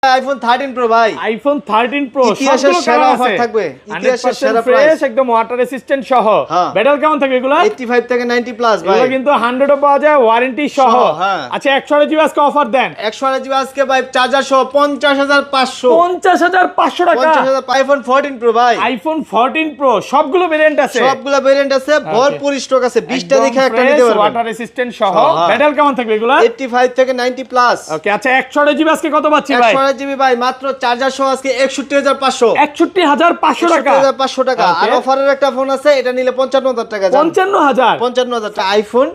IPhone 13 pro ভাই, iPhone 13 pro ইতিহাসের সেরা অফার থাকবে, ইতিহাসের সেরা প্রাইস, একদম ওয়াটার রেসিস্ট্যান্ট সহ। ব্যাটারি কেমন থাকবে এগুলো? 85 থেকে 90 প্লাস ভাই, এগুলো কিন্তু 100 ও পাওয়া যায় ওয়ারেন্টি সহ। আচ্ছা 100 জিবি আজকে অফার দেন, 100 জিবি আজকে ভাই চার্জার সহ 50500 50500 টাকা। 50000 আইফোন 14 প্রো ভাই, আইফোন 14 প্রো সবগুলো ভেরিয়েন্ট আছে, সবগুলো ভেরিয়েন্ট আছে, ভরপুর স্টক আছে, 20টা দেখে একটা নিতে পারবেন, ওয়াটার রেসিস্ট্যান্ট সহ। ব্যাটারি কেমন থাকবে এগুলো? 85 থেকে 90 প্লাস। ওকে আচ্ছা 100 জিবি আজকে কত পাচ্ছি ভাই? 100 জিবি ভাই মাত্র চার্জার সহ আজকে 61500, 61500 টাকা, 61500 টাকা। আর অফারের একটা ফোন আছে, এটা নিলে 55000 টাকা, 55000 টাকা। আইফোন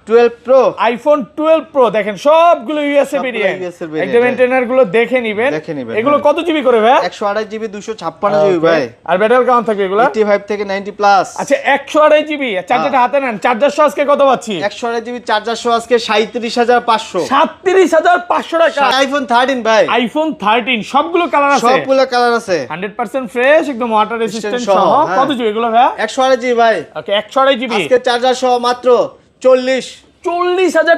12 প্রো, আইফোন 12 প্রো দেখেন সবগুলো ইউএসএ ভেরিয়েন্ট, একদম এন্টেনার গুলো দেখে নেবেন। এগুলো কত জিবি করে ভাই? 128 জিবি 256 জিবি ভাই। আর ব্যাটারি কেমন থাকবে এগুলো? 85 থেকে 90 প্লাস। আচ্ছা 128 জিবি চার্জারটা হাতে নেন, চার্জার সহ আজকে কত পাচ্ছি? 128 জিবি চার্জার সহ আজকে 37500, 37500 টাকা। আইফোন 13 ভাই, আইফোন 13 সবগুলো কালার আছে, সবগুলো কালার আছে, 100% ফ্রেশ, একদম ওয়াটার রেসিস্ট্যান্ট সহ। কত জিবি এগুলো ভাই? 128 জিবি ভাই। ওকে 128 জিবি আজকে চার্জার সহ মাত্র 40000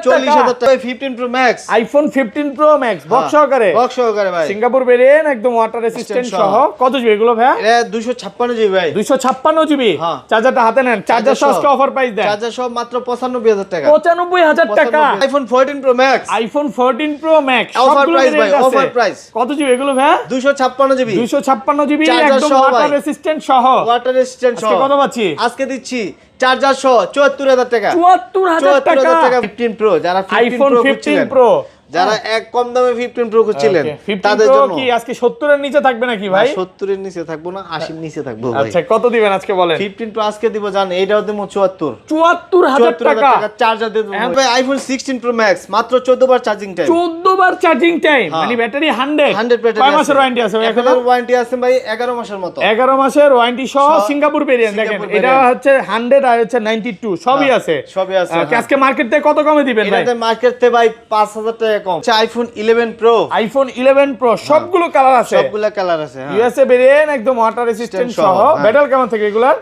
টাকা। 15 pro max, iPhone 15 pro max box সহকারে ভাই, সিঙ্গাপুর ভেরিয়েন্ট, একদম ওয়াটার রেসিস্ট্যান্ট সহ। কত জিবি এগুলো ভাই? এটা 256 জিবি ভাই, 256 জিবি। চার্জারটা হাতে নেন, চার্জার সহ আজকে অফার প্রাইস দেন, চার্জার সহ মাত্র 95000 টাকা, 95000 টাকা। IPhone 14 pro max, iPhone 14 pro max offer price ভাই, অফার প্রাইস। কত জিবি এগুলো ভাই? 256 জিবি, 256 জিবি, চার্জার একদম সহ ওয়াটার ভাই, রেসিস্ট্যান্ট সহ। ওয়াটার রেসিস্ট্যান্ট সহ। আজকে কত পাচ্ছি? আজকে দিচ্ছি চার্জার সহ 74000 টাকা, 74000 টাকা। 15 প্রো, যারা 15 আইফোন প্রো 15 প্রো, যারা এক কম দামে 15 প্রো খুঁজছিলেন, 15 তাদের প্রো জন্য কি আজকে 70 এর নিচে থাকবে নাকি ভাই? 70 এর নিচে থাকবো না, 80 এর নিচে থাকবো ভাই। আচ্ছা কত দিবেন আজকে বলেন? 15 প্রো আজকে দিব জান, এইটাও দেবো 74000 টাকা। চার্জার দেব ভাই। আইফোন 16 প্রো ম্যাক্স মাত্র 14 বার চার্জিং টাইম, 14 বার চার্জিং টাইম, মানে ব্যাটারি 100 ব্যাটারি। কয় মাসের ওয়ারেন্টি আছে? এখন ওয়ারেন্টি আছে ভাই 11 মাসের মতো, 11 মাসের ওয়ারেন্টি সহ। সিঙ্গাপুর ভেরিয়েন্ট দেখেন, এটা হচ্ছে 100 আর হচ্ছে 92 সবই আছে, সবই আছে। আজকে মার্কেট থেকে কত কমে দিবেন ভাই? এটাতে মার্কেট থেকে ভাই 5000 টাকা কম। আইফোন 11 প্রো, আইফোন 11 প্রো সবগুলো কালার আছে, সবগুলো কালার আছে, ইউএসএ ভেরিয়েন্ট, একদম ওয়াটার রেসিস্ট্যান্ট সহ। ব্যাটারি কেমন থাকে এগুলার?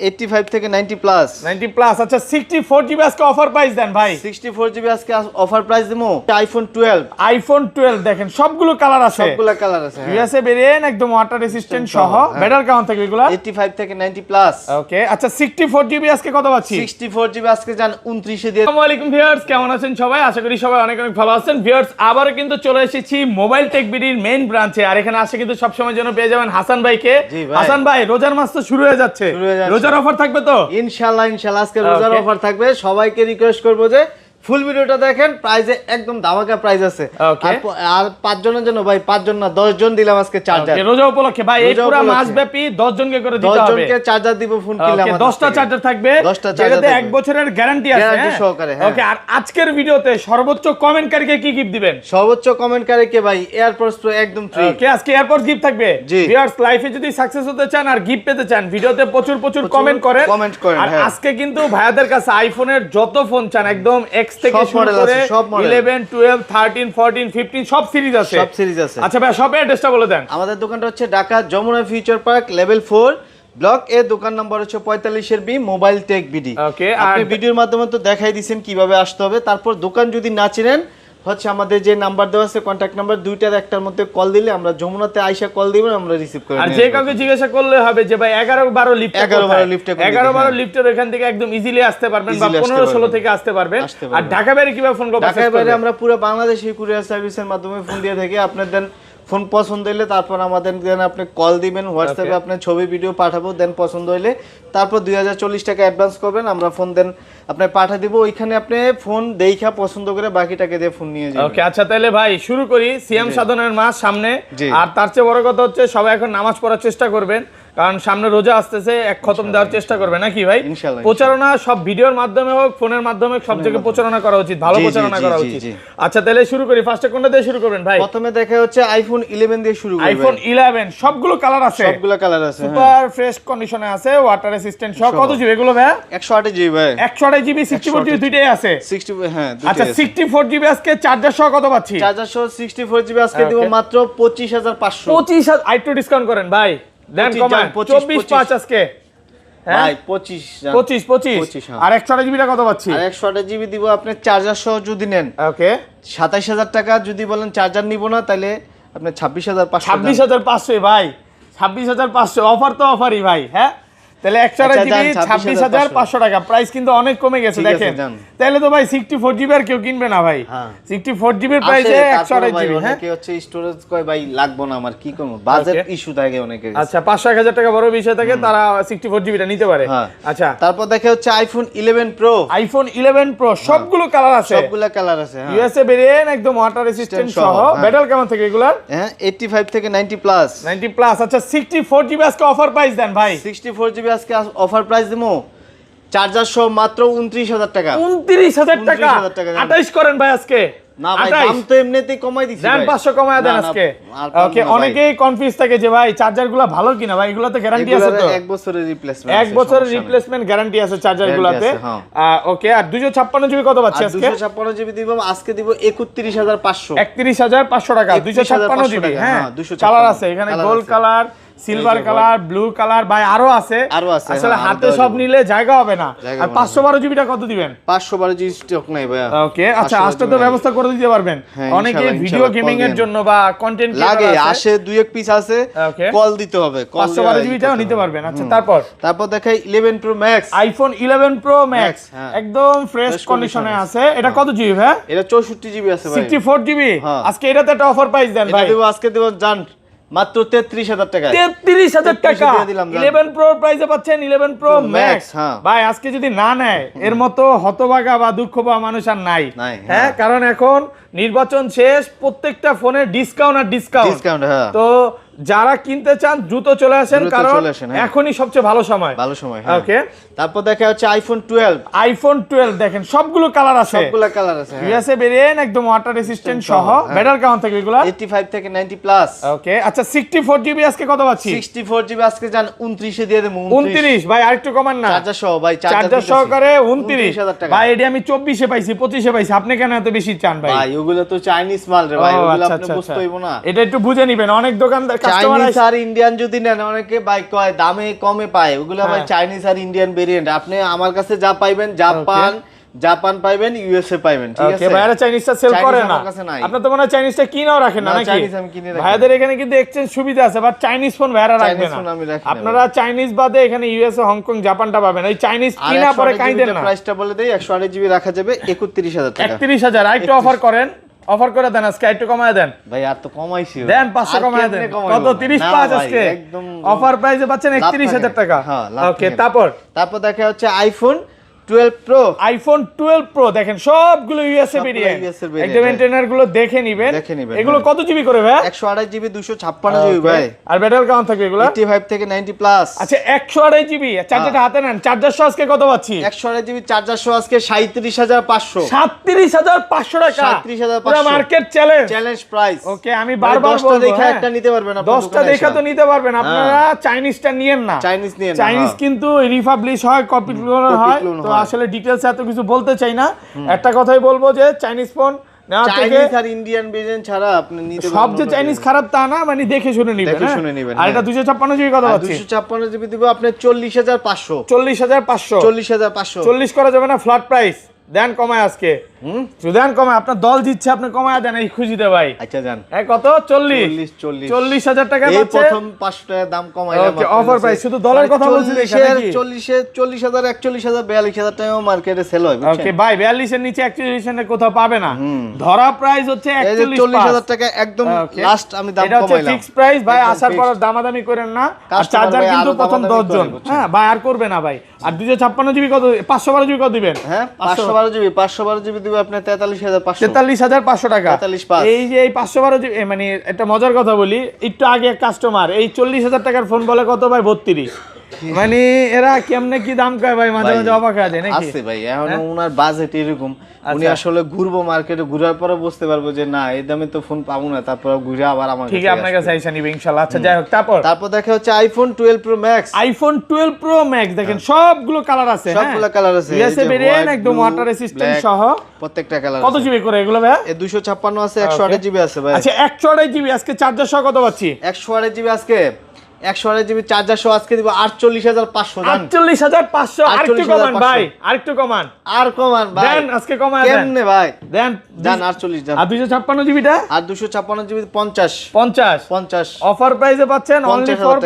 85 থেকে 90 প্লাস, 90 প্লাস। আচ্ছা 64 জিবি আজকে অফার প্রাইস দেন ভাই, 64 জিবি আজকে অফার প্রাইস দেবো। আইফোন 12, আইফোন 12 দেখেন সবগুলো কালার আছে, সবগুলো কালার আছে, ইউএসএ ভেরিয়েন্ট, একদম ওয়াটার রেসিস্ট্যান্ট সহ। ব্যাটারি কেমন থাকে এগুলা? 85 থেকে 90 প্লাস। ওকে আচ্ছা 64 জিবি আজকে কত পাচ্ছি? 64 জিবি আজকে জান 29 এ দিয়ে। আসসালামু আলাইকুম ভিউয়ার্স, কেমন আছেন সবাই? আশা করি সবাই অনেক অনেক ভালো আছেন। ভিউয়ার্স আবারো কিন্তু চলে এসেছি মোবাইল টেক বিডির মেইন ব্রাঞ্চে, আর এখানে আসে কিন্তু সবসময় জন্য পেয়ে যাবেন হাসান ভাইকে। হাসান ভাই রোজার মাস তো শুরু হয়ে যাচ্ছে, রোজার অফার থাকবে তো? ইনশাআল্লাহ ইনশাআল্লাহ আজকে রোজার অফার থাকবে। সবাইকে রিকোয়েস্ট করবো যে ফুল ভিডিওটা দেখেন, প্রাইজে একদম ধামাকা প্রাইস আছে। আর 5 জনের জন্য ভাই, 5 জন না 10 জন দিলাম আজকে চার্জার, রোজা উপলক্ষে ভাই। এই পুরো মাস ব্যাপী 10 জনকে করে দিতে হবে, 10 জনকে চার্জার দিব। ফোন কিনলে আমাদের 10টা চার্জার থাকবে, যেটাতে 1 বছরের গ্যারান্টি আছে, গ্যারান্টি সহকারে। ওকে আর আজকের ভিডিওতে সর্বোচ্চ কমেন্টকারীকে কি গিফট দিবেন? সর্বোচ্চ কমেন্টকারীকে ভাই এয়ারপডস প্রো একদম ফ্রি। ওকে আজকে এয়ারপডস গিফট থাকবে। ভিউয়ার্স লাইফে যদি সাকসেস হতে চান আর গিফট পেতে চান, ভিডিওতে প্রচুর কমেন্ট করেন। আর আজকে কিন্তু ভাইয়াদের কাছে আইফোনের যত ফোন চান, একদম X থেকে শুরু করে 11 12 13 14 15 সব সিরিজ আছে, সব সিরিজ আছে। আচ্ছা ভাই শপের অ্যাড্রেসটা বলে দেন। আমাদের দোকানটা হচ্ছে Dhaka Jamuna future park level 4 block A, দোকান নাম্বার হচ্ছে 45 এর B, mobile tech BD. Okay আপনি ভিডিওর মাধ্যমে তো দেখাই দিয়েছেন কিভাবে আসতে হবে। তারপর দোকান যদি না চিনেন, হচ্ছে আমাদের যে নাম্বার দেওয়া আছে কন্টাক্ট নাম্বার, দুইটার একটার মধ্যে কল দিলে আমরা যমুনাতে আইসা কল দিবেন, আমরা রিসিভ করে নেব। আর যে কাউকে জিজ্ঞাসা করলে হবে যে ভাই 11 12 লিফট, 11 12 লিফটের এখান থেকে একদম ইজিলি আসতে পারবেন, বা 15 16 থেকে আসতে পারবেন। আর ঢাকা বাইরে কিভাবে ফোন করবেন? ঢাকা বাইরে আমরা পুরো বাংলাদেশে কুরিয়ার সার্ভিসের মাধ্যমে ফোন দিয়ে থাকি। আপনার দেন ফোন পছন্দ হইলে তারপর আমাদের দেন আপনি কল দিবেন, হোয়াটসঅ্যাপে আপনার ছবি ভিডিও পাঠাবো, দেন পছন্দ হইলে তারপর 2040 টাকা অ্যাডভান্স করবেন, আমরা ফোন দেন আপনি পাঠা দিব। ওইখানে আপনি ফোন দেইখা পছন্দ করে বাকিটাকে দিয়ে ফোন নিয়ে যাবেন। ওকে আচ্ছা তাহলে ভাই শুরু করি। সিয়াম সাধনের মাস সামনে, আর তার চেয়ে বড় কথা হচ্ছে সবাই এখন নামাজ পড়ার চেষ্টা করবেন, কারণ সামনে রোজা আসতেছে, এক খতম দেওয়ার চেষ্টা করবে নাকি ভাই? প্রচারণা সব ভিডিওর মাধ্যমে হোক, ফোনের মাধ্যমে হোক, সব জায়গায় প্রচারণা করা উচিত, ভালো প্রচারণা করা উচিত। আচ্ছা তাহলে শুরু করি। ফার্স্টে কোনটা দিয়ে শুরু করবেন ভাই? প্রথমে দেখা হচ্ছে আইফোন 11 দিয়ে শুরু করব। আইফোন 11 সবগুলো কালার আছে, সবগুলো কালার আছে, সুপার ফ্রেশ কন্ডিশনে আছে, ওয়াটার রেসিস্ট্যান্ট সহ। কত জিবি এগুলো ভাই? 128 জিবি ভাই, 128 জিবি 64 জিবি দুইটাই আছে। 60 হ্যাঁ দুইটাই। আচ্ছা 64 জিবি আজকে চার্জার সহ কত পাচ্ছি? চার্জার সহ 64 জিবি আজকে দিব মাত্র 25500। 25000 আইটু ডিসকাউন্ট করেন ভাই, দেন কমান 24 5 আজকে ভাই 25 আর 128 জিবিটা কত পাচ্ছি? আর 128 জিবি দিব আপনি চার্জার সহ যদি নেন। ওকে 27000 টাকা যদি বলেন চার্জার নিব না, তাহলে আপনার 26500 26500 ভাই 26500 অফার তো অফারই ভাই হ্যাঁ তাহলে 128GB 26500 টাকা প্রাইস কিন্তু অনেক কমে গেছে দেখেন তাহলে তো ভাই 64GB আর কেউ কিনবে না ভাই 64GB এর প্রাইসে 128GB হ্যাঁ কি হচ্ছে স্টোরেজ কয় ভাই লাগবে না আমার কি করব বাজেট ইস্যু থাকে অনেকের আচ্ছা 500-1000 টাকা বড় বিষয় থাকে তারা 64GB টা নিতে পারে আচ্ছা তারপর দেখে হচ্ছে আইফোন 11 প্রো সবগুলো কালার আছে হ্যাঁ ইউএসএ ভেরিয়েন্ট একদম ওয়াটার রেজিস্ট্যান্ট সহ ব্যাটাল কেমন থেকে এগুলা হ্যাঁ 85 থেকে 90 প্লাস আচ্ছা 64GB আজকে অফার প্রাইস দেন ভাই 64GB আজকে অফার প্রাইস দিমু চার্জার সহ মাত্র 29000 টাকা 29000 টাকা 28 করেন ভাই আজকে না ভাই দাম তো এমনিতেই কমাই দিছি ভাই 500 কমায় দেন আজকে ওকে অনেকেই কনফিউজ থাকে যে ভাই চার্জারগুলো ভালো কিনা ভাই এগুলোতে গ্যারান্টি আছে তো 1 বছরের রিপ্লেসমেন্ট 1 বছরের রিপ্লেসমেন্ট গ্যারান্টি আছে চার্জারগুলোতে ওকে আর 256GB কত পাচ্ছি আজকে 256GB দিব আজকে দিব 31500 31500 টাকা 256GB হ্যাঁ কালার আছে এখানে gold colour silver colour blue colour ভাই আরো আছে আসলে হাতে সব নিলে জায়গা হবে না আর 512GB টা কত দিবেন 512GB স্টক নাই ভাই ওকে আচ্ছা আজকে তো ব্যবস্থা করে দিতে পারবেন অনেকে ভিডিও গেমিং এর জন্য বা কন্টেন্ট লাগে আসে দুই এক পিস আছে কল দিতে হবে 512GB টাও নিতে পারবেন আচ্ছা তারপর দেখাই 11 pro max iPhone 11 pro max একদম ফ্রেশ কন্ডিশনে আছে এটা কত জিবি ভাই এটা 64GB আছে ভাই 64GB আজকে এটাতে একটা অফার প্রাইস দেন ভাই এটা দেব আজকে দেব জান মাত্র 33000 টাকা 33000 টাকা 11 প্রো প্রাইসে পাচ্ছেন 11 প্রো ম্যাক্স ভাই আজকে যদি না নেয় এর মতো হতভাগা বা দুঃখ পাওয়া মানুষ আর নাই হ্যাঁ কারণ এখন নির্বাচন শেষ প্রত্যেকটা ফোনের ডিসকাউন্ট তো যারা কিনতে চান দ্রুত চলে আসেন কারণ এখনই সবচেয়ে ভালো সময় ওকে তারপর দেখা হচ্ছে আইফোন 12 দেখেন সবগুলো কালার আছে ইউএসএ ভেরিয়েন্ট একদম ওয়াটার রেজিস্ট্যান্ট সহ ব্যাটাল কেমন থাকে এগুলা 85 থেকে 90 প্লাস ওকে আচ্ছা 64GB আজকে কত পাচ্ছি 64GB আজকে জান 29 এ দিয়ে দেব 29 ভাই আরেকটু কমান না চার্জার সহ ভাই চার্জার সহকারে 29000 টাকা ভাই এডি আমি 24 এ পাইছি 25 এ পাইছি আপনি কেন এত বেশি চান ভাই ভাই ওগুলো তো চাইনিজ মাল রে ভাই ওগুলো আপনি বুঝতে হইবো না এটা একটু বুঝে নেবেন অনেক দোকানদার চাইনিজ আর ইন্ডিয়ান যদি নেন অনেকে ভাই কয় দামে কমে পায় ওগুলো ভাই চাইনিজ আর ইন্ডিয়ান ভেরিয়েন্ট আপনি আমার কাছে যা পাইবেন জাপান পাইবেন ইউএসএ পাইবেন ঠিক আছে ওকে ভাইরা চাইনিজটা সেল করে না আপনি তো মনে হয় চাইনিজটা কিনাও রাখেন না নাকি চাইনিজ আমি কিনে রাখি ভাইদের এখানে কিন্তু এক্সচেঞ্জ সুবিধা আছে বাট চাইনিজ ফোন ভাইরা রাখবে না আপনারা চাইনিজ বাদে এখানে ইউএসএ হংকং জাপানটা পাবেন এই চাইনিজ কিনা পরে কাইদেন না প্রাইসটা বলে দেই 128GB রাখা যাবে 31000 টাকা 31000 আইটো অফার করেন অফার করে দেন আজকে একটু কমায় দেন ভাই আর তো কমাইছি দেন 500 কমায় দেন কত 35 আজকে অফার প্রাইসে পাচ্ছেন 31000 টাকা ওকে তারপর দেখা হচ্ছে আইফোন 12 প্রো দেখেন সবগুলো ইউএসএ ভেরিয়েন্ট একদম এন্টেনার গুলো দেখে নিবেন এগুলো কত জিবি করে ভাই 128GB 256GB ভাই আর ব্যাটারি কেমন থাকে এগুলো 85 থেকে 90 প্লাস আচ্ছা 128GB চার্জারটা হাতে নেন চার্জার সহ আজকে কত পাচ্ছি 128GB চার্জার সহ আজকে 37500 37500 টাকা 37500 পুরো মার্কেট চ্যালেঞ্জ প্রাইস ওকে আমি বারবার বলবো দেখে একটা নিতে পারবেন আপনি 10টা দেখা তো নিতে পারবেন আপনারা চাইনিজটা নিয়েন না চাইনিজ কিন্তু রিপাবলিশ হয় কপি ক্লোন হয় তো আসলে ডিটেইলস এত কিছু বলতে চাই না একটা কথাই বলবো যে চাইনিজ ফোন চাইনিজ আর ইন্ডিয়ান ভেরিয়েন্ট ছাড়া আপনি নিতে সব যে চাইনিজ খারাপ তা না মানে দেখে শুনে নেবেন আর এটা 256GB কত পাচ্ছি 256GB দিব আপনি 40500 40 করা যাবে না ফ্ল্যাট প্রাইস দেন কমায় আজকে সুদান কমায় আপনার দল জিতছে আপনি কমায় দেন এই খুশিতে ভাই আচ্ছা জান কত 40000 টাকা পাচ্ছে এই প্রথম 500 টাকা দাম কমাইলাম ওকে অফার প্রাইস শুধু দলের কথা বলছি এখানে 40000 41000 42000 টাকা মার্কেটে সেল হয় ওকে ভাই 42 এর নিচে 41 এর কোথাও পাবে না ধরা প্রাইস হচ্ছে 41000 টাকা একদম লাস্ট আমি দাম কমাইলাম এটা হচ্ছে ফিক্স প্রাইস ভাই আসার পর দামাদামি করেন না আর চার্জার কিন্তু প্রথম 10 জন হ্যাঁ ভাই আর করবে না ভাই আর 256GB কত 512GB কত দিবেন হ্যাঁ 512GB দিব আপনি 43500 টাকা এই যে এই 512GB মানে একটা মজার কথা বলি একটু আগে কাস্টমার এই 40000 টাকার ফোন বলে কত ভাই 32 মানে এরা কেমনে কি দাম কয় ভাই মাঝে মাঝে অবাক হয়ে যায় নাকি আছে ভাই এখন ওনার বাজেট এরকম উনি আসলে ঘুরবো মার্কেটে ঘুরার পরে বুঝতে পারবো যে না এই দামে তো ফোন পাবো না তারপর ঘুরে আবার আমার ঠিক আপনার কাছে আইসা নিবে ইনশাআল্লাহ আচ্ছা যাই হোক তারপর দেখা হচ্ছে আইফোন 12 Pro Max দেখেন সবগুলো কালার আছে সবগুলো কালার আছে ইউএসএ ভেরিয়েন্ট একদম ওয়াটার রেজিস্ট্যান্ট সহ প্রত্যেকটা কালার কত জিবি করে এগুলো ভাই 256 আছে 128GB আছে ভাই আচ্ছা 128GB আজকে চার্জার সহ কত পাচ্ছি 128GB আজকে 128GB চার্জার সহ আজকে দিব 48500 জান। 48500 আরেকটু কমান ভাই, আরেকটু কমান। আর কমান ভাই। দেন আজকে কমায় দেন। কেমনে ভাই? দেন জান 48 জান। আর 256GB টা? আর 256GB 50 50 অফার প্রাইসে পাচ্ছেন অনলি ফর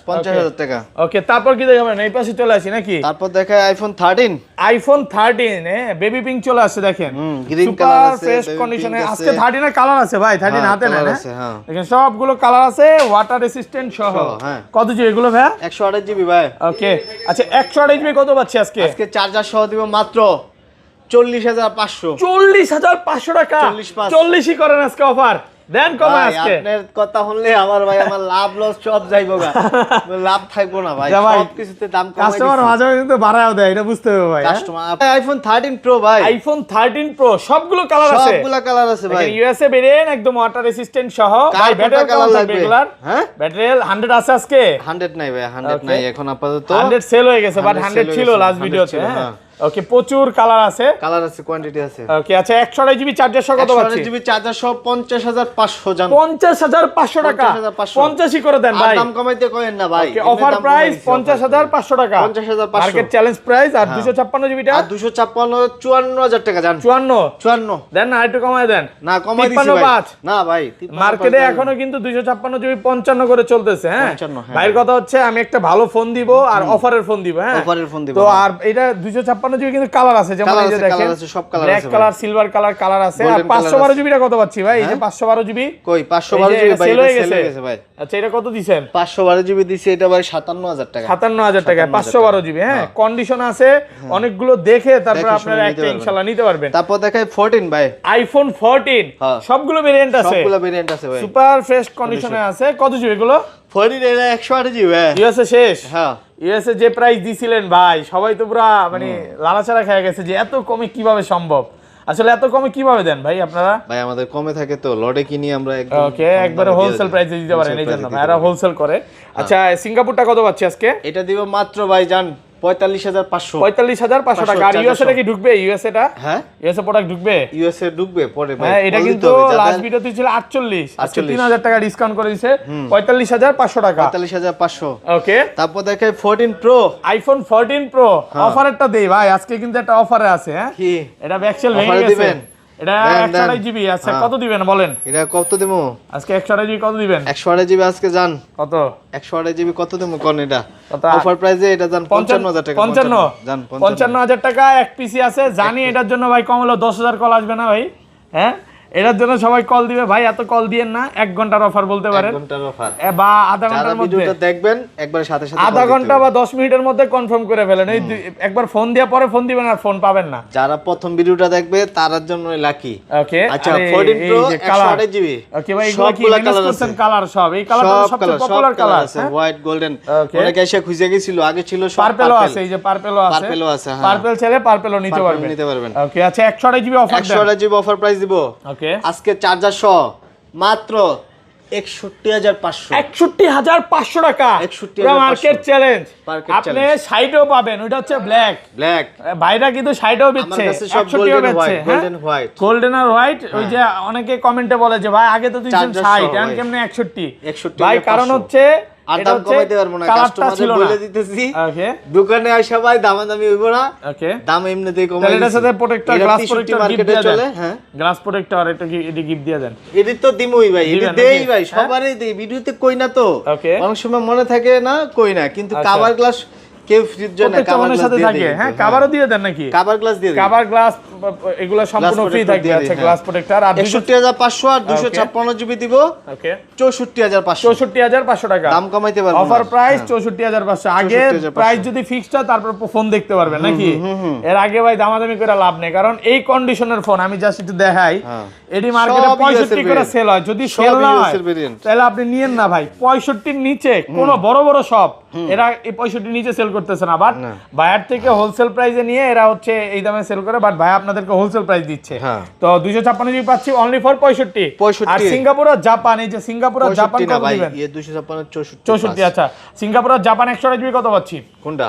50000 টাকা। ওকে, তারপর কি দেখাবেন? এই পাশে চলে আসি নাকি? তারপর দেখায় আইফোন 13। আইফোন 13 বেবি পিঙ্ক চলে আসছে দেখেন। গ্রিন কালার আছে, ফ্রেশ কন্ডিশনে আজকে 13 এর কালার আছে ভাই, 13 হাতে নেন। হ্যাঁ দেখেন সবগুলো কালার আছে, ওয়াটার রেসিস্ট্যান্ট সহ। হ্যাঁ। কত জিবি এগুলো ভাই? 128GB ভাই। ওকে, আচ্ছা 128GB কত পাচ্ছি আজকে? আজকে চার্জার সহ দিব মাত্র 40500। 40500 টাকা। 40ই করেন আজকে অফার। দেন কমে আজকে। আপনার কথা শুনলে আমার ভাই আমার লাভ লস সব যাইবো গা। লাভ থাকবো না ভাই, সব কিছুতে দাম কমাই দিছি। কাস্টমার মাঝে মাঝে কিন্তু বাড়ায়ও দেয়, এটা বুঝতে হবে ভাই। কাস্টমার আইফোন 13 প্রো ভাই। আইফোন 13 প্রো সবগুলো কালার আছে, সবগুলো কালার আছে ভাই। ইউএসএ ভেরিয়েন্ট একদম ওয়াটার রেসিস্ট্যান্ট সহ। ভাই ব্যাটারি কালার লাগবে রেগুলার? হ্যাঁ ব্যাটারি 100 আছে আজকে? 100 নাই ভাই, 100 নাই এখন আপাতত। 100 সেল হয়ে গেছে, বাট 100 ছিল লাস্ট ভিডিওতে। হ্যাঁ ওকে, প্রচুর কালার আছে, কোয়ান্টিটি আছে। ওকে, আচ্ছা 128GB চার্জার সহ কত পাচ্ছি? 128GB চার্জার সহ 50500 জান। 50500 টাকা। 50ই করে দেন ভাই, দাম কমাইতে কইেন না ভাই। ওকে, অফার প্রাইস 50500 টাকা, 50500 মার্কেট চ্যালেঞ্জ প্রাইস। আর 256GB টা? আর 256 54000 টাকা জান। 54 দেন না, একটু কমায় দেন না। কমাই দিছি ভাই। না ভাই, মার্কেটে এখনো কিন্তু 256GB 55 করে চলতেছে। হ্যাঁ ভাইয়ের কথা হচ্ছে আমি একটা ভালো ফোন দিব আর অফারের ফোন দিব। হ্যাঁ অফারের ফোন দিব। তো আর এটা 256GB কিন্তু কালার আছে, যেমন এই যে দেখেন সব কালার আছে, ব্ল্যাক কালার, সিলভার কালার আছে। আর 512GB টা কত পাচ্ছি ভাই? এই যে 512GB কই 512GB ভাই, সেল হয়ে গেছে ভাই। আচ্ছা এটা কত দিবেন? 512GB দিছি, এটা ভাই 57000 টাকা। 57000 টাকা 512GB। হ্যাঁ কন্ডিশন আছে অনেকগুলো, দেখে তারপর আপনারা একটা ইনশাআল্লাহ নিতে পারবেন। তারপর দেখাই 14 ভাই। আইফোন 14 সবগুলো ভেরিয়েন্ট আছে, সবগুলো ভেরিয়েন্ট আছে ভাই, সুপার ফ্রেশ কন্ডিশনে আছে। কত জিবি এগুলো? 14 এর 128GB ভাই। ইউএসএ শেষ। হ্যাঁ ইউএসএ যে প্রাইস দিছিলেন ভাই, সবাই তো পুরো মানে লাড়াচাড়া খেয়ে গেছে যে এত কমে কিভাবে সম্ভব। আসলে এত কমে কিভাবে দেন ভাই আপনারা? ভাই আমাদের কমে থাকে তো, লটে কিনি আমরা একদম। ওকে, একবারে হোলসেল প্রাইসে দিতে পারেন, এই জন্য ভাইরা হোলসেল করে। আচ্ছা সিঙ্গাপুরটা কত পাচ্ছি আজকে? এটা দিব মাত্র ভাই জান 45500। 45500 টাকা। আর ইউএসএ টা কি ঢুকবে? ইউএসএ টা? হ্যাঁ ইউএসএ প্রোডাক্ট ঢুকবে, ইউএসএ ঢুকবে পরে ভাই। হ্যাঁ এটা কিন্তু লাস্ট ভিডিওতে ছিল 48, আজকে 3000 টাকা ডিসকাউন্ট করে দিয়েছে 45500 টাকা। 45500। ওকে, তারপর দেখাই 14 প্রো। আইফোন 14 প্রো অফারেরটা দেই ভাই, আজকে কিন্তু একটা অফারে আছে। হ্যাঁ কি এটা ব্যাকসেল ভেঙে গেছে, এটা 128GB। আচ্ছা কত দিবেন বলেন? এটা কত দেবো আজকে? 128GB কত দিবেন? 128GB আজকে জান কত? 128GB কত দেবো কোন? এটা অফার প্রাইসে এটা জান 55000 টাকা। 55 জান 55000 টাকা এক পিসি আছে। জানি এটার জন্য ভাই কম হলো 10000 কল আসবে না ভাই। হ্যাঁ এটার জন্য সবাই কল দিবে ভাই, এত কল দিয়েন না। 1 ঘন্টার অফার বলতে পারেন, 1 ঘন্টার অফার বা আধা ঘন্টার মধ্যে ভিডিওটা দেখবেন, একবার সাথে সাথে আধা ঘন্টা বা 10 মিনিটের মধ্যে কনফার্ম করে ফেলেন। এই একবার ফোন দেওয়া পরে ফোন দিবেন আর ফোন পাবেন না। যারা প্রথম ভিডিওটা দেখবে তার জন্য লাকি। ওকে আচ্ছা 14 প্রো 128GB। ওকে ভাই এগুলো কি মিক্স করছেন কালার? সব এই কালারটা সবচেয়ে পপুলার কালার আছে, হোয়াইট গোল্ডেন। অনেকে এসে খুঁজে গেছিল, আগে ছিল সব পার্পলও আছে, এই যে পার্পলও আছে। হ্যাঁ পার্পল ছেলে পার্পলও নিতে পারবেন। ওকে আচ্ছা 128GB অফার দেন। 128GB অফার প্রাইস দিব। ওকে আজকে চার্জার সহ মাত্র 61500। 61500 টাকা। 61500 মার্কেট চ্যালেঞ্জ। আপনি সাইডও পাবেন, ওটা হচ্ছে ব্ল্যাক। ভাইরা কিন্তু সাইডও বেচছে, 61ও বেচছে। গোল্ডেন হোয়াইট, গোল্ডেন আর হোয়াইট। ওই যে অনেকে কমেন্টে বলে যে ভাই আগে তো দিয়েছেন 60, এখন কেমনে 61? ভাই কারণ হচ্ছে আর দাম কমাইতে পারবো না, কাস্টমারদের বলে দিতেছি দোকানে আইসা ভাই দামাদামি হইবো না। ওকে দাম এমনিতেই কমাই দিছি। এটার সাথে প্রোটেক্টর, গ্লাস প্রোটেক্টর মার্কেটে চলে। হ্যাঁ গ্লাস প্রোটেক্টর এটা গিফট দিয়ে দেন। এডি তো দিমই ভাই, এডি দেই ভাই, সবারই দেই। ভিডিওতে কই না তো, অনেক সময় মনে থাকে না কই না, কিন্তু কভার গ্লাস কেউ ফ্রিজ জন্য কভার গ্লাস সাথে থাকে। হ্যাঁ কভারও দিয়ে দেন নাকি? কভার গ্লাস দিয়ে দেন, কভার গ্লাস এগুলো সম্পূর্ণ ফ্রি থাকবে। আচ্ছা গ্লাস প্রোটেক্টর। আর 61500 আর 256GB দিব। ওকে 64500। 64500 টাকা দাম কমাইতে পারবো। Offer price 64500। আগে প্রাইস যদি ফিক্সড হয় তারপর ফোন দেখতে পারবেন নাকি? এর আগে ভাই দামাদামি করে লাভ নেই, কারণ এই কন্ডিশনের ফোন আমি জাস্ট একটু দেখাই, এডি মার্কেটে 65 করে সেল হয়। যদি সেল না হয় তাহলে আপনি নিয়েন না ভাই। 65 এর নিচে কোন বড় বড় শপ এরা এই 65 এর নিচে সেল করতেছে না, বাট বায়ার থেকে হোলসেল প্রাইসে নিয়ে এরা হচ্ছে এই দামে সেল করে, বাট ভাই আপনাদেরকে হোলসেল প্রাইস দিচ্ছে। তো 256GB পাচ্ছি অনলি ফর 65। আর সিঙ্গাপুর আর জাপান, এই যে সিঙ্গাপুর আর জাপান কত দিবেন? এই 256 64। আচ্ছা সিঙ্গাপুর আর জাপান 128GB কত পাচ্ছি? কোনটা?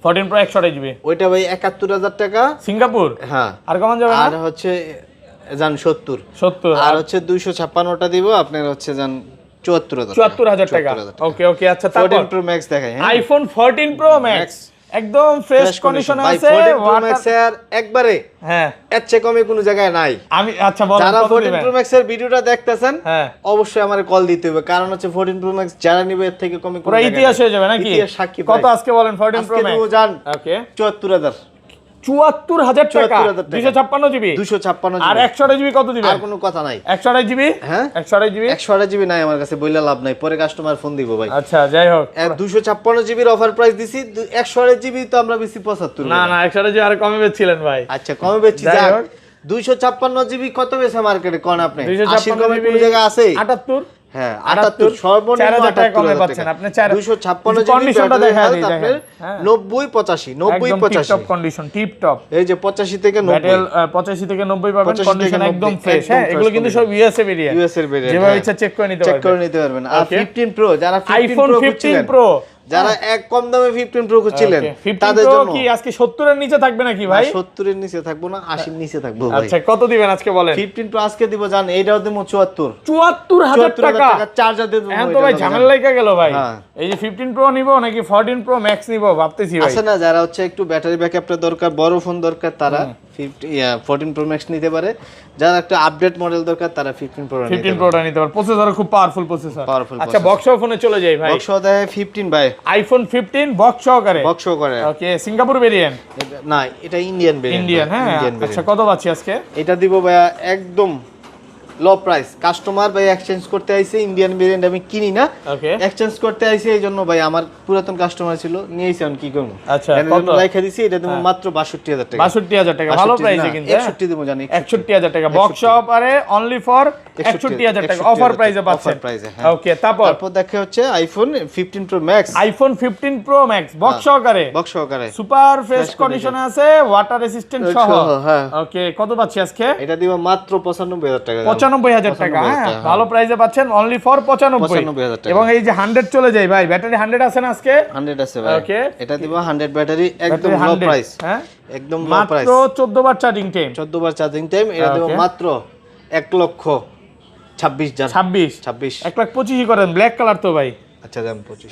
14 প্রো 128GB। ওইটা ভাই 71000 টাকা সিঙ্গাপুর। হ্যাঁ আর কমান যাবে না? আর হচ্ছে জান 70। আর হচ্ছে 256টা দিব আপনার হচ্ছে জান ৭৪,০০০ টাকা। ওকে ওকে, আচ্ছা তারপর 14 Pro Max দেখাই। আইফোন 14 Pro Max একদম ফ্রেশ কন্ডিশনে ভাই, আছে। 14 Pro Max এর একবারে হ্যাঁ, এর চেয়ে কমে কোনো জায়গায় নাই। আমি আচ্ছা বলেন যারা কত 14 দিবেন? Pro Max এর ভিডিওটা দেখতেছেন হ্যাঁ, অবশ্যই আমারে কল দিতে হবে, কারণ হচ্ছে 14 Pro Max যারা নিবে এর থেকে কমে কোনো পুরো জায়গায় ইতিহাস নাই। হয়ে যাবে নাকি? ইতিহাস সাক্ষী কত ভাই। আজকে বলেন 14 Pro আজকে Max? দেবো জান ওকে 74,000 ৭৪,০০০ টাকা, ৭৪,০০০ টাকা। 256 জিবি 256 আর 128 জিবি কত দিবেন? আর কোনো কথা নাই। 128 জিবি, হ্যাঁ 128 জিবি। 128 জিবি নাই আমার কাছে, বইলা লাভ নাই, পরে কাস্টমার ফোন দিব ভাই। আচ্ছা যাই হোক, 256 জিবির অফার প্রাইস দিছি, 128 জিবি তো আমরা বেশি 75। না না 128 জিবি আর কমে বেচছিলেন ভাই। আচ্ছা কমে বেচছি, যাই যাক হোক। 256 জিবি কত বেচে মার্কেটে কোন আপনি? 80 256 কমে জিবি কোন জায়গা আছে? 78, হ্যাঁ 78 সর্বনিম্ন 4,000 টাকা কমে 78,000 পাচ্ছেন আপনি। 256 জিবি কন্ডিশনটা দেখা দিই আপনার দেখেন। হ্যাঁ 90 85 90 একদম tip top 85 condition, tip top. এই যে 85 থেকে 90 ব্যাটেল 85 থেকে 90 পাবেন, 85 কন্ডিশন থেকে একদম 90 ফ্রেশ। একদম হ্যাঁ fresh এগুলো কিন্তু সব ইউএসএ ভেরিয়েন্ট, US এর ভেরিয়েন্ট, যেভাবে ইচ্ছা চেক করে নিতে চেক পারবেন। করে নিতে পারবেন। আর Okay. 15 প্রো যারা 15 আইফোন প্রো 15 প্রো, যারা এক কম দামে 15 প্রো খুঁজছিলেন 15 তাদের প্রো জন্য কি আজকে 70 এর নিচে থাকবে নাকি ভাই? 70 এর নিচে থাকবো না, 80 এর নিচে থাকবো ভাই। আচ্ছা কত দিবেন আজকে বলেন? 15 প্রো আজকে দিব জান, এইটাও দেবো 74 74,০০০ টাকা। চার্জার দিয়ে দেবো। এখন তো ভাই ঝামেলা লাগা গেল ভাই। হ্যাঁ। এই যে 15 প্রো নিব নাকি 14 প্রো ম্যাক্স নিব ভাবতেছি ভাই। আছে না যারা হচ্ছে একটু ব্যাটারি ব্যাকআপটা দরকার, বড় ফোন দরকার, তারা 14 প্রো ম্যাক্স নিতে পারে। যারা একটা আপডেট মডেল দরকার তারা 15 প্রো 15 প্রোটা নিতে পারে, প্রসেসর খুব পাওয়ারফুল প্রসেসর। Powerful আচ্ছা বক্স ফোনে চলে যাই ভাই। বক্স দেয় 15 ভাই, আইফোন 15 বক্স সহকারে। বক্স করে। ওকে সিঙ্গাপুর ভেরিয়েন্ট, না এটা ইন্ডিয়ান ভেরিয়েন্ট। ইন্ডিয়ান। হ্যাঁ ইন্ডিয়ান আচ্ছা কত পাচ্ছি আজকে? এটা দিব ভাইয়া একদম লো প্রাইস। কাস্টমার ভাই এক্সচেঞ্জ করতে আইছে, ইন্ডিয়ান ভেরিয়েন্ট আমি কিনি না, ওকে এক্সচেঞ্জ করতে আইছে, এই জন্য ভাই আমার পুরাতন কাস্টমার ছিল, নিয়েছি আমি কি করব। আচ্ছা এর জন্য রাইখা দিছি, এটা দেব মাত্র 62,000 টাকা। 62,000 টাকা, ভালো প্রাইসে কিন্তু। 61 দেব জানি, 61,000 টাকা বক্স সহকারে অনলি ফর 61,000 টাকা অফার প্রাইসে পাচ্ছেন। অফার প্রাইসে হ্যাঁ। ওকে তারপর দেখে হচ্ছে iPhone 15 pro max, iPhone 15 pro max box সহকারে, বক্স সহকারে সুপার ফ্রেশ কন্ডিশনে আছে, ওয়াটার রেসিস্ট্যান্ট সহ। হ্যাঁ ওকে কত পাচ্ছি আজকে? এটা দিব মাত্র 95,000 টাকা। 95,000 টাকা। হ্যাঁ ভালো প্রাইসে পাচ্ছেন অনলি ফর 95,000 টাকা। এবং এই যে 100 চলে যায় ভাই, ব্যাটারি 100 আছে না আজকে? 100 আছে ভাই। ওকে এটা দিব 100 ব্যাটারি, একদম লো প্রাইস। হ্যাঁ একদম লো প্রাইস, মাত্র 14 বার চার্জিং টাইম, 14 বার চার্জিং টাইম। এটা দেব মাত্র 1,26,000। 26 1,25,000 করেন, ব্ল্যাক কালার তো ভাই। আচ্ছা দাম 25।